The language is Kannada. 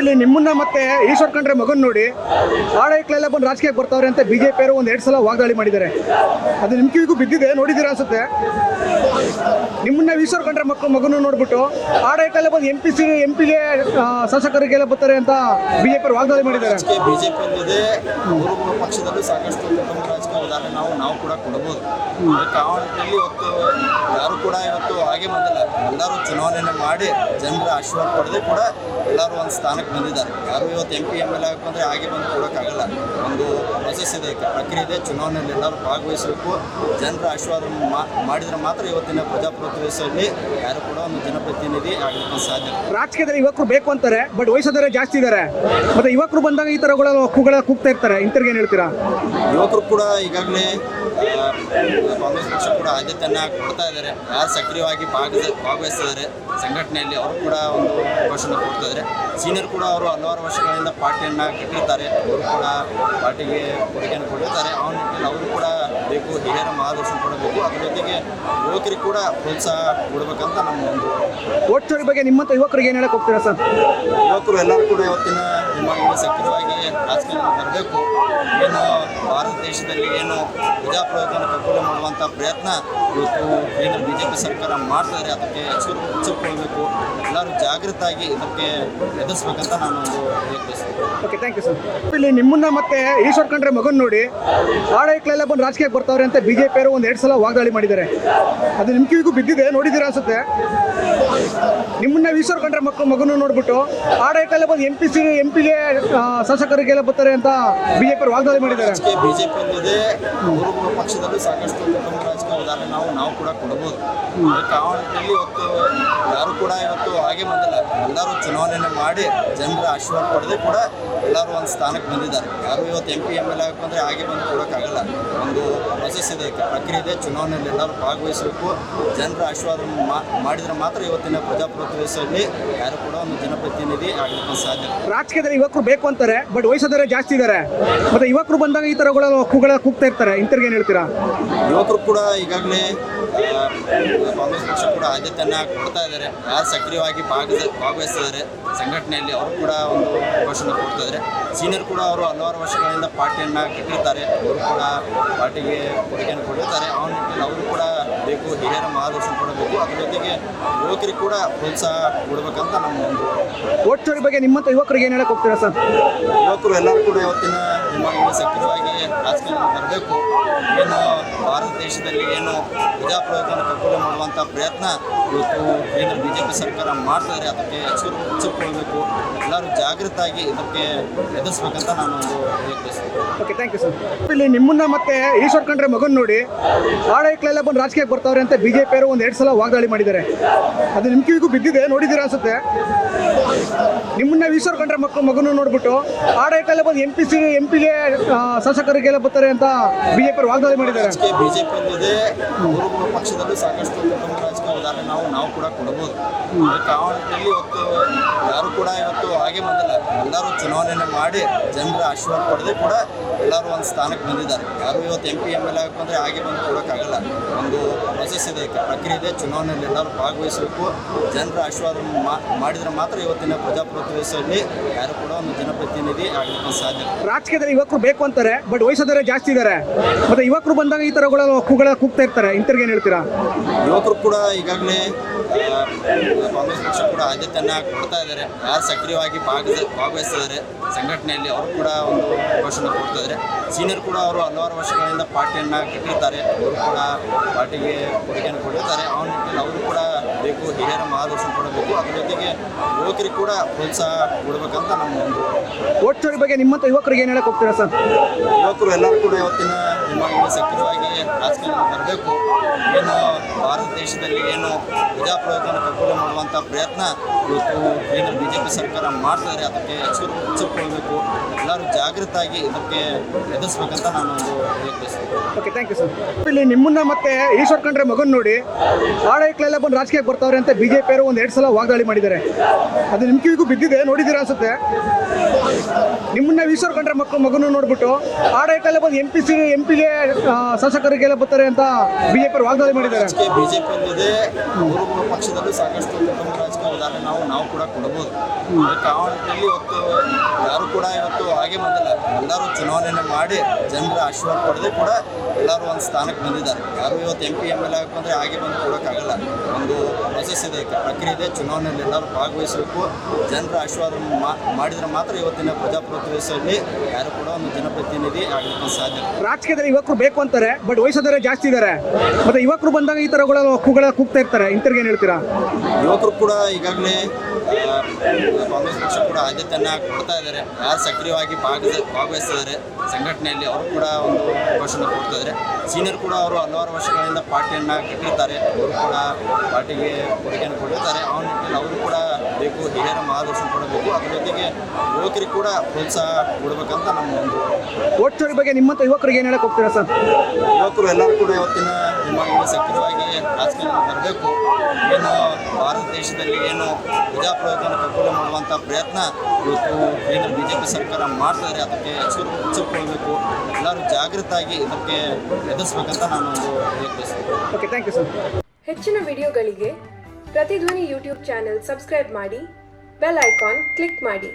ಇಲ್ಲಿ ನಿಮ್ಮನ್ನ ಮತ್ತೆ ಈಶ್ವರ್ ಖಂಡ್ರೆ ಮಗನ್ ನೋಡಿ ಆಡಳಿತಗಳೆಲ್ಲ ಬಂದು ರಾಜಕೀಯಕ್ಕೆ ಬರ್ತಾವ್ರೆ ಅಂತ ಬಿಜೆಪಿಯವರು ಒಂದು 2 ಸಲ ವಾಗ್ದಾಳಿ ಮಾಡಿದ್ದಾರೆ. ಅದು ನಿಮ್ಮ ಕಿವಿಗೂ ಬಿದ್ದಿದೆ, ನೋಡಿದ್ದೀರಾ ಅನ್ಸುತ್ತೆ. ನಿಮ್ಮನ್ನ ಈಶ್ವರ್ ಖಂಡ್ರೆ ಮಗನ್ನು ನೋಡ್ಬಿಟ್ಟು ಆಡಳಿತಗಳೆಲ್ಲ ಬಂದು ಎಂಪಿಗೆ ಶಾಸಕರಿಗೆಲ್ಲ ಬರ್ತಾರೆ ಅಂತ ಬಿಜೆಪಿಯವರು ವಾಗ್ದಾಳಿ ಮಾಡಿದ್ದಾರೆ. ಬಿಜೆಪಿ ಪಕ್ಷದಲ್ಲೂ ಸಾಕಷ್ಟು ಉತ್ತಮ ರಾಜಕೀಯ ಉದಾಹರಣೆ ನಾವು ಕೂಡ ಕೊಡಬಹುದು. ಕಾರಣದಲ್ಲಿ ಇವತ್ತು ಯಾರು ಕೂಡ ಇವತ್ತು ಹಾಗೆ ಬಂದಿಲ್ಲ. ಎಲ್ಲರೂ ಚುನಾವಣೆಯನ್ನು ಮಾಡಿ ಜನರ ಆಶೀರ್ವಾದ ಪಡೆದು ಕೂಡ ಎಲ್ಲರೂ ಒಂದು ಸ್ಥಾನಕ್ಕೆ ಬಂದಿದ್ದಾರೆ. ಯಾರು ಇವತ್ತು MP MLA ಆಗಬೇಕಂದ್ರೆ ಹಾಗೆ ಬಂದು ಕೊಡೋಕ್ಕಾಗಲ್ಲ. ಒಂದು ಪ್ರೊಸೆಸ್ ಇದೆ, ಪ್ರಕ್ರಿಯೆ ಇದೆ. ಚುನಾವಣೆಯಲ್ಲಿ ಎಲ್ಲರೂ ಭಾಗವಹಿಸಬೇಕು. ಜನರ ಆಶೀರ್ವಾದ ಮಾಡಿದರೆ ಮಾತ್ರ ಇವತ್ತಿನ ಪ್ರಜಾಪ್ರಭುತ್ವದಲ್ಲಿ ಯಾರು ಕೂಡ ಒಂದು ಜನಪ್ರತಿನಿಧಿ ಆಗಲಿಕ್ಕೆ ಸಾಧ್ಯ. ರಾಜಕೀಯದಲ್ಲಿ ಯುವಕರು ಬೇಕು ಅಂತಾರೆ, ಬಟ್ ವಯಸ್ಸಾದವರೇ ಜಾಸ್ತಿ ಇದ್ದಾರೆ. ಮತ್ತೆ ಯುವಕರು ಬಂದಾಗ ಈ ಥರಗಳ ಕೂಗ್ತಾ ಇರ್ತಾರೆ. ಇಂಥವ್ರಿಗೆ ಏನು ಹೇಳ್ತೀರಾ? ಯುವಕರು ಕೂಡ ಈಗಾಗಲೇ ಕಾಂಗ್ರೆಸ್ ಪಕ್ಷ ಕೂಡ ಆದ್ಯತೆಯನ್ನು ಕೊಡ್ತಾ ಇದ್ದಾರೆ. ಯಾರು ಸಕ್ರಿಯವಾಗಿ ಭಾಗವಹಿಸ್ತಿದ್ದಾರೆ ಸಂಘಟನೆಯಲ್ಲಿ ಅವರು ಕೂಡ ಒಂದು ಅವಕಾಶನ ಕೊಡ್ತಾ ಇದ್ದಾರೆ. ಸೀನಿಯರ್ ಕೂಡ ಅವರು ಹಲವಾರು ವರ್ಷಗಳಿಂದ ಪಾರ್ಟಿಯನ್ನು ಕಟ್ಟಿರ್ತಾರೆ. ಅವರು ಕೂಡ ಪಾರ್ಟಿಗೆ ಕೊಡುಗೆಯನ್ನು ಕೊಟ್ಟಿರ್ತಾರೆ. ಆ ನಿಟ್ಟಿನಲ್ಲಿ ಅವರು ಕೂಡ ಬೇಕು, ಹಿರಿಯರ ಮಾರ್ಗದರ್ಶನ ಕೊಡಬೇಕು. ಅದರ ಜೊತೆಗೆ ಯುವಕರಿಗೆ ಕೂಡ ಪ್ರೋತ್ಸಾಹ ಕೊಡಬೇಕಂತ ನಮ್ಮ ಒಂದು ವೋಟ್ ಚೋರಿ ಬಗ್ಗೆ ನಿಮ್ಮಂತ ಯುವಕರಿಗೆ ಏನು ಹೇಳಕ್ಕೆ ಹೋಗ್ತೀರಾ ಸರ್? ಯುವಕರು ಎಲ್ಲರೂ ಕೂಡ ಇವತ್ತಿನ ಸಕ್ರಿಯವಾಗಿ ರಾಜಕೀಯ ಬರಬೇಕು. ಏನು ಭಾರತ ದೇಶದಲ್ಲಿ ಏನು ಪ್ರಜಾಪ್ರಭುತ್ವವನ್ನು ಕಗ್ಗೊಲೆ ಮಾಡುವಂಥ ಪ್ರಯತ್ನ ಇವತ್ತು ಏನು BJP ಸರ್ಕಾರ ಮಾಡ್ತಾರೆ, ಅದಕ್ಕೆ ಎಚ್ಚರಿಕೊಳ್ಬೇಕು. ಎಲ್ಲರೂ ಜಾಗೃತಾಗಿ ಇದಕ್ಕೆ ಎದುರಿಸ್ಬೇಕಂತ ನಾನು ಒಂದು ಬಯಸ್ತೀನಿ. Okay, thank you sir. ಇಲ್ಲಿ ನಿಮ್ಮನ್ನ ಮತ್ತೆ ಈಶ್ವರ್ ಖಂಡ್ರೆ ಮಗನ್ ನೋಡಿ ಆಡಳಿತಗಳೆಲ್ಲ ಬಂದು ರಾಜಕೀಯಕ್ಕೆ ಬರ್ತಾವ್ರೆ ಅಂತ ಬಿಜೆಪಿಯವರು ಒಂದು 2 ಸಲ ವಾಗ್ದಾಳಿ ಮಾಡಿದ್ದಾರೆ. ಅದು ನಿಮ್ಮ ಕಿವಿಗೂ ಬಿದ್ದಿದೆ, ನೋಡಿದ್ದೀರಾ ಅನ್ಸುತ್ತೆ. ನಿಮ್ಮನ್ನ ಈಶ್ವರ್ ಖಂಡ್ರೆ ಮಗನ್ನು ನೋಡ್ಬಿಟ್ಟು ಆಡಳಿತಗಳೆಲ್ಲ ಬಂದು ಎಂಪಿಗೆ ಶಾಸಕರಿಗೆಲ್ಲ ಬರ್ತಾರೆ ಅಂತ ಬಿಜೆಪಿಯವರು ವಾಗ್ದಾಳಿ ಮಾಡಿದ್ದಾರೆ. ಬಿಜೆಪಿಯಲ್ಲಿದೆ ಪಕ್ಷದಲ್ಲೂ ಸಾಕಷ್ಟು ಉತ್ತಮ ರಾಜಕೀಯ ಉದಾಹರಣೆ ನಾವು ಕೂಡ ಕೊಡಬಹುದು. ಕಾರಣದಲ್ಲಿ ಇವತ್ತು ಯಾರು ಕೂಡ ಇವತ್ತು ಹಾಗೆ ಬಂದಿಲ್ಲ. ಎಲ್ಲರೂ ಚುನಾವಣೆಯನ್ನು ಮಾಡಿ ಜನರ ಆಶೀರ್ವಾದ ಪಡೆದು ಕೂಡ ಎಲ್ಲರೂ ಒಂದು ಸ್ಥಾನಕ್ಕೆ ಬಂದಿದ್ದಾರೆ. ಯಾರು ಇವತ್ತು MP MLA ಆಗಬೇಕಂದ್ರೆ ಹಾಗೆ ಬಂದು ಕೊಡೋಕ್ಕಾಗಲ್ಲ. ಒಂದು ಪ್ರೊಸೆಸ್ ಇದೆ, ಪ್ರಕ್ರಿಯೆ ಇದೆ. ಚುನಾವಣೆಯಲ್ಲಿ ಎಲ್ಲರೂ ಭಾಗವಹಿಸಬೇಕು. ಜನರ ಆಶೀರ್ವಾದ ಮಾಡಿದರೆ ಮಾತ್ರ ಇವತ್ತಿನ ಪ್ರಜಾಪ್ರಭುತ್ವದಲ್ಲಿ ಯಾರು ಕೂಡ ಒಂದು ಜನಪ್ರತಿನಿಧಿ ಆಗಲಿಕ್ಕೆ ಸಾಧ್ಯ. ರಾಜಕೀಯದಲ್ಲಿ ಯುವಕರು ಬೇಕು ಅಂತಾರೆ, ಬಟ್ ವಯಸ್ಸಾದವರೇ ಜಾಸ್ತಿ ಇದ್ದಾರೆ. ಮತ್ತೆ ಯುವಕರು ಬಂದಾಗ ಈ ಥರಗಳ ಕೂಗ್ತಾ ಇರ್ತಾರೆ. ಇಂಥವ್ರಿಗೆ ಏನು ಹೇಳ್ತೀರಾ? ಯುವಕರು ಕೂಡ ಈಗಾಗಲೇ ಕಾಂಗ್ರೆಸ್ ಪಕ್ಷ ಕೂಡ ಆದ್ಯತೆಯನ್ನು ಕೊಡ್ತಾ ಇದ್ದಾರೆ. ಯಾರು ಸಕ್ರಿಯವಾಗಿ ಭಾಗವಹಿಸ್ತಿದ್ದಾರೆ ಸಂಘಟನೆಯಲ್ಲಿ ಅವರು ಕೂಡ ಒಂದು ಅವಕಾಶನ ಕೊಡ್ತಾ ಇದ್ದಾರೆ. ಸೀನಿಯರ್ ಕೂಡ ಅವರು ಹಲವಾರು ವರ್ಷಗಳಿಂದ ಪಾರ್ಟಿಯನ್ನು ಕಟ್ಟಿರ್ತಾರೆ. ಅವರು ಕೂಡ ಪಾರ್ಟಿಗೆ ಕೊಡುಗೆಯನ್ನು ಕೊಟ್ಟಿರ್ತಾರೆ. ಆ ನಿಟ್ಟಿನಲ್ಲಿ ಅವರು ಕೂಡ ಬೇಕು, ಹಿರಿಯರ ಮಾರ್ಗದರ್ಶನ ಕೊಡಬೇಕು. ಅದರ ಜೊತೆಗೆ ಯುವಕರಿಗೆ ಕೂಡ ಪ್ರೋತ್ಸಾಹ ಕೊಡಬೇಕಂತ ನಮ್ಮ ಒಂದು ವೋಟ್ ಚೋರಿ ಬಗ್ಗೆ ನಿಮ್ಮಂತ ಯುವಕರಿಗೆ ಏನು ಹೇಳಕ್ಕೆ ಹೋಗ್ತೀರಾ ಸರ್? ಯುವಕರು ಎಲ್ಲರೂ ಕೂಡ ಇವತ್ತಿನ ಸಕ್ರಿಯವಾಗಿ ರಾಜಕೀಯ ಬರಬೇಕು. ಏನು ಭಾರತ ದೇಶದಲ್ಲಿ ಏನು ಪ್ರಜಾಪ್ರಭುತ್ವವನ್ನು ಕಗ್ಗೊಲೆ ಮಾಡುವಂಥ ಪ್ರಯತ್ನ ಇವತ್ತು ಏನು BJP ಸರ್ಕಾರ ಮಾಡ್ತಾರೆ, ಅದಕ್ಕೆ ಎಚ್ಚರಿಕೊಳ್ಬೇಕು. ಎಲ್ಲರೂ ಜಾಗೃತಾಗಿ ಇದಕ್ಕೆ ಎದುರಿಸ್ಬೇಕಂತ ನಾನು ಒಂದು ಬಯಸ್ತೀನಿ. Okay, thank you sir. ಇಲ್ಲಿ ನಿಮ್ಮನ್ನ ಮತ್ತೆ ಈಶ್ವರ್ ಖಂಡ್ರೆ ಮಗನ್ ನೋಡಿ ಆಡಳಿತಗಳೆಲ್ಲ ಬಂದು ರಾಜಕೀಯಕ್ಕೆ ಬರ್ತಾವ್ರೆ ಅಂತ ಬಿಜೆಪಿಯವರು ಒಂದು 2 ಸಲ ವಾಗ್ದಾಳಿ ಮಾಡಿದ್ದಾರೆ. ಅದು ನಿಮ್ಮ ಕಿವಿಗೂ ಬಿದ್ದಿದೆ, ನೋಡಿದ್ದೀರಾ ಅನ್ಸುತ್ತೆ. ನಿಮ್ಮನ್ನ ಈಶ್ವರ್ ಖಂಡ್ರೆ ಮಗನ್ನು ನೋಡ್ಬಿಟ್ಟು ಆಡಳಿತಗಳೆಲ್ಲ ಬಂದು ಎಂಪಿಗೆ ಶಾಸಕರಿಗೆಲ್ಲ ಬರ್ತಾರೆ ಅಂತ ಬಿಜೆಪಿಯವರು ವಾಗ್ದಾಳಿ ಮಾಡಿದ್ದಾರೆ. ಬಿಜೆಪಿಯಲ್ಲಿದೆ ಪಕ್ಷದಲ್ಲೂ ಸಾಕಷ್ಟು ಉತ್ತಮ ರಾಜಕೀಯ ಉದಾಹರಣೆ ನಾವು ಕೂಡ ಕೊಡಬಹುದು. ಕಾರಣದಲ್ಲಿ ಇವತ್ತು ಯಾರು ಕೂಡ ಇವತ್ತು ಹಾಗೆ ಬಂದಿಲ್ಲ. ಎಲ್ಲರೂ ಚುನಾವಣೆಯನ್ನು ಮಾಡಿ ಜನರ ಆಶೀರ್ವಾದ ಪಡೆದು ಕೂಡ ಎಲ್ಲರೂ ಒಂದು ಸ್ಥಾನಕ್ಕೆ ಬಂದಿದ್ದಾರೆ. ಯಾರು ಇವತ್ತು MP MLA ಆಗಬೇಕಂದ್ರೆ ಹಾಗೆ ಬಂದು ಕೊಡೋಕ್ಕಾಗಲ್ಲ. ಒಂದು ಪ್ರೊಸೆಸ್ ಇದೆ, ಪ್ರಕ್ರಿಯೆ ಇದೆ. ಚುನಾವಣೆಯಲ್ಲಿ ಎಲ್ಲರೂ ಭಾಗವಹಿಸಬೇಕು. ಜನರ ಆಶೀರ್ವಾದ ಮಾಡಿದರೆ ಮಾತ್ರ ಇವತ್ತಿನ ಪ್ರಜಾಪ್ರಭುತ್ವದಲ್ಲಿ ಯಾರು ಕೂಡ ಒಂದು ಜನಪ್ರತಿನಿಧಿ ಆಗಲಿಕ್ಕೆ ಸಾಧ್ಯ. ರಾಜಕೀಯದಲ್ಲಿ ಯುವಕರು ಬೇಕು ಅಂತಾರೆ, ಬಟ್ ವಯಸ್ಸಾದವರೇ ಜಾಸ್ತಿ ಇದ್ದಾರೆ. ಮತ್ತೆ ಯುವಕರು ಬಂದಾಗ ಈ ಥರಗಳ ಕೂಗ್ತಾ ಇರ್ತಾರೆ. ಇಂಥವ್ರಿಗೆ ಏನು ಹೇಳ್ತೀರಾ? ಯುವಕರು ಕೂಡ ಈಗಾಗಲೇ ಕಾಂಗ್ರೆಸ್ ಪಕ್ಷ ಕೂಡ ಆದ್ಯತೆಯನ್ನು ಕೊಡ್ತಾ ಇದ್ದಾರೆ. ಯಾರು ಸಕ್ರಿಯವಾಗಿ ಭಾಗವಹಿಸ್ತಿದ್ದಾರೆ ಸಂಘಟನೆಯಲ್ಲಿ ಅವರು ಕೂಡ ಒಂದು ಅವಕಾಶನ ಕೊಡ್ತಾ ಇದ್ದಾರೆ. ಸೀನಿಯರ್ ಕೂಡ ಅವರು ಹಲವಾರು ವರ್ಷಗಳಿಂದ ಪಾರ್ಟಿಯನ್ನು ಕಟ್ಟಿರ್ತಾರೆ. ಅವರು ಕೂಡ ಪಾರ್ಟಿಗೆ ಕೊಡುಗೆಯನ್ನು ಕೊಟ್ಟಿರ್ತಾರೆ. ಆ ನಿಟ್ಟಿನಲ್ಲಿ ಅವರು ಕೂಡ ಬೇಕು, ಹಿರಿಯರ ಮಾರ್ಗದರ್ಶನ ಕೊಡಬೇಕು. ಅದರ ಜೊತೆಗೆ ಯುವಕರಿಗೆ ಕೂಡ ಪ್ರೋತ್ಸಾಹ ಕೊಡಬೇಕಂತ ನಮ್ಮ ಒಂದು ವೋಟ್ ಚೋರಿ ಬಗ್ಗೆ ನಿಮ್ಮಂತ ಯುವಕರಿಗೆ ಏನು ಹೇಳಕ್ಕೆ ಹೋಗ್ತೀರಾ ಸರ್? ಯುವಕರು ಎಲ್ಲರೂ ಕೂಡ ಇವತ್ತಿನ ಸಕ್ರಿಯವಾಗಿ ರಾಜಕೀಯ ಬರಬೇಕು. ಏನು ಭಾರತ ದೇಶದಲ್ಲಿ ಏನು ಪ್ರಜಾಪ್ರಭುತ್ವವನ್ನು ಕಗ್ಗೊಲೆ ಮಾಡುವಂಥ ಪ್ರಯತ್ನ ಇವತ್ತು ಏನು BJP ಸರ್ಕಾರ ಮಾಡ್ತಾರೆ, ಅದಕ್ಕೆ ಎಚ್ಚರಿಕೊಳ್ಬೇಕು. ಎಲ್ಲರೂ ಜಾಗೃತಾಗಿ ಇದಕ್ಕೆ ಎದುರಿಸ್ಬೇಕಂತ ನಾನು ಒಂದು ಬಯಸ್ತೀನಿ. Okay, thank you sir. ಇಲ್ಲಿ ನಿಮ್ಮನ್ನ ಮತ್ತೆ ಈಶ್ವರ್ ಖಂಡ್ರೆ ಮಗನ್ ನೋಡಿ ಆಡಳಿತಗಳೆಲ್ಲ ಬಂದು ರಾಜಕೀಯಕ್ಕೆ ಬರ್ತಾವ್ರೆ ಅಂತ ಬಿಜೆಪಿಯವರು ಒಂದು 2 ಸಲ ವಾಗ್ದಾಳಿ ಮಾಡಿದ್ದಾರೆ. ಅದು ನಿಮ್ಮ ಕಿವಿಗೂ ಬಿದ್ದಿದೆ, ನೋಡಿದ್ದೀರಾ ಅನ್ಸುತ್ತೆ. ನಿಮ್ಮನ್ನ ಈಶ್ವರ್ ಖಂಡ್ರೆ ಮಗನ್ನು ನೋಡ್ಬಿಟ್ಟು ಆಡಳಿತಗಳೆಲ್ಲ ಬಂದು ಎಂಪಿಗೆ ಶಾಸಕರಿಗೆಲ್ಲ ಬರ್ತಾರೆ ಅಂತ ಬಿಜೆಪಿಯವರು ವಾಗ್ದಾಳಿ ಮಾಡಿದ್ದಾರೆ. ಬಿಜೆಪಿಯಲ್ಲಿದೆ ಪಕ್ಷದಲ್ಲೂ ಸಾಕಷ್ಟು ಉತ್ತಮ ರಾಜಕೀಯ ಉದಾಹರಣೆ ನಾವು ಕೂಡ ಕೊಡ್ಬೋದು. ಅದಕ್ಕೆ ಆ ನಿಟ್ಟಿನಲ್ಲಿ ಇವತ್ತು ಯಾರು ಕೂಡ ಇವತ್ತು ಹಾಗೆ ಬಂದಿಲ್ಲ. ಎಲ್ಲರೂ ಚುನಾವಣೆಯನ್ನು ಮಾಡಿ ಜನರ ಆಶೀರ್ವಾದ ಪಡೆದು ಕೂಡ ಎಲ್ಲರೂ ಒಂದು ಸ್ಥಾನಕ್ಕೆ ಬಂದಿದ್ದಾರೆ. ಯಾರು ಇವತ್ತು MP MLA ಆಗಬೇಕಂದ್ರೆ ಹಾಗೆ ಬಂದು ಕೊಡೋಕ್ಕಾಗಲ್ಲ. ಒಂದು ಪ್ರೊಸೆಸ್ ಇದೆ, ಪ್ರಕ್ರಿಯೆ ಇದೆ. ಚುನಾವಣೆಯಲ್ಲಿ ಎಲ್ಲರೂ ಭಾಗವಹಿಸಬೇಕು. ಜನರ ಆಶೀರ್ವಾದ ಮಾಡಿದರೆ ಮಾತ್ರ ಇವತ್ತಿನ ಪ್ರಜಾಪ್ರಭುತ್ವ ವ್ಯವಸ್ಥೆಯಲ್ಲಿ ಯಾರು ಕೂಡ ಒಂದು ಜನಪ್ರತಿನಿಧಿ ಆಗಲಿಕ್ಕೆ ಸಾಧ್ಯ. ರಾಜಕೀಯದಲ್ಲಿ ಯುವಕರು ಬೇಕು ಅಂತಾರೆ, ಬಟ್ ವಯಸ್ಸಾದವರೇ ಜಾಸ್ತಿ ಇದ್ದಾರೆ. ಮತ್ತೆ ಯುವಕರು ಬಂದಾಗ ಈ ಥರಗಳ ಕೂಗ್ತಾ ಇರ್ತಾರೆ. ಇಂಥವ್ರಿಗೆ ಏನು ಹೇಳ್ತೀರಾ? ಯುವಕರು ಕೂಡ ಈಗಾಗಲೇ ಕಾಂಗ್ರೆಸ್ ಪಕ್ಷ ಕೂಡ ಆದ್ಯತೆಯನ್ನು ಕೊಡ್ತಾ ಇದ್ದಾರೆ. ಯಾರು ಸಕ್ರಿಯವಾಗಿ ಭಾಗವಹಿಸ್ತಿದ್ದಾರೆ ಸಂಘಟನೆಯಲ್ಲಿ ಅವರು ಕೂಡ ಒಂದು ಅವಕಾಶನ ಕೊಡ್ತಾ ಇದ್ದಾರೆ. ಸೀನಿಯರ್ ಕೂಡ ಅವರು ಹಲವಾರು ವರ್ಷಗಳಿಂದ ಪಾರ್ಟಿಯನ್ನು ಕಟ್ಟಿರ್ತಾರೆ. ಅವರು ಕೂಡ ಪಾರ್ಟಿಗೆ ಕೊಡುಗೆಯನ್ನು ಕೊಟ್ಟಿರ್ತಾರೆ. ಆ ನಿಟ್ಟಿನಲ್ಲಿ ಅವರು ಕೂಡ ಬೇಕು, ಹಿರಿಯರ ಮಾರ್ಗದರ್ಶನ ಕೊಡಬೇಕು. ಅದರ ಜೊತೆಗೆ ಯುವಕರಿಗೆ ಕೂಡ ಪ್ರೋತ್ಸಾಹ ಕೊಡಬೇಕಂತ ನಮ್ಮ ಒಂದು ವೋಟ್ ಚೋರಿ ಬಗ್ಗೆ ನಿಮ್ಮಂತ ಯುವಕರಿಗೆ ಏನು ಹೇಳಕ್ಕೆ ಹೋಗ್ತೀರಾ ಸರ್? ಯುವಕರು ಎಲ್ಲರೂ ಕೂಡ ಇವತ್ತಿನ ದಿನಗಳಲ್ಲಿ ಸಕ್ರಿಯವಾಗಿ ರಾಜಕೀಯದಲ್ಲಿ ಬರಬೇಕು. ಏನು ಭಾರತ ದೇಶದಲ್ಲಿ ಏನು ಪ್ರಜಾಪ್ರಭುತ್ವವನ್ನು ಕಗ್ಗೊಲೆ ಮಾಡುವಂಥ ಪ್ರಯತ್ನ ಇವತ್ತು ಏನು BJP ಸರ್ಕಾರ ಮಾಡ್ತಿದ್ದಾರೆ, ಅದಕ್ಕೆ ಎಚ್ಚರಿಕೊಳ್ಬೇಕು. ಎಲ್ಲರೂ ಜಾಗೃತಾಗಿ ಇದಕ್ಕೆ ಎದುರಿಸ್ಬೇಕಂತ ನಾನು ಒಂದು ಬಯಸ್ತೀನಿ. Okay, thank you sir. ಹೆಚ್ಚಿನ ವಿಡಿಯೋಗಳಿಗೆ ಪ್ರತಿಧ್ವನಿ ಯೂಟ್ಯೂಬ್ ಚಾನೆಲ್ ಸಬ್ಸ್ಕ್ರೈಬ್ ಮಾಡಿ, ಬೆಲ್ ಐಕಾನ್ ಕ್ಲಿಕ್ ಮಾಡಿ.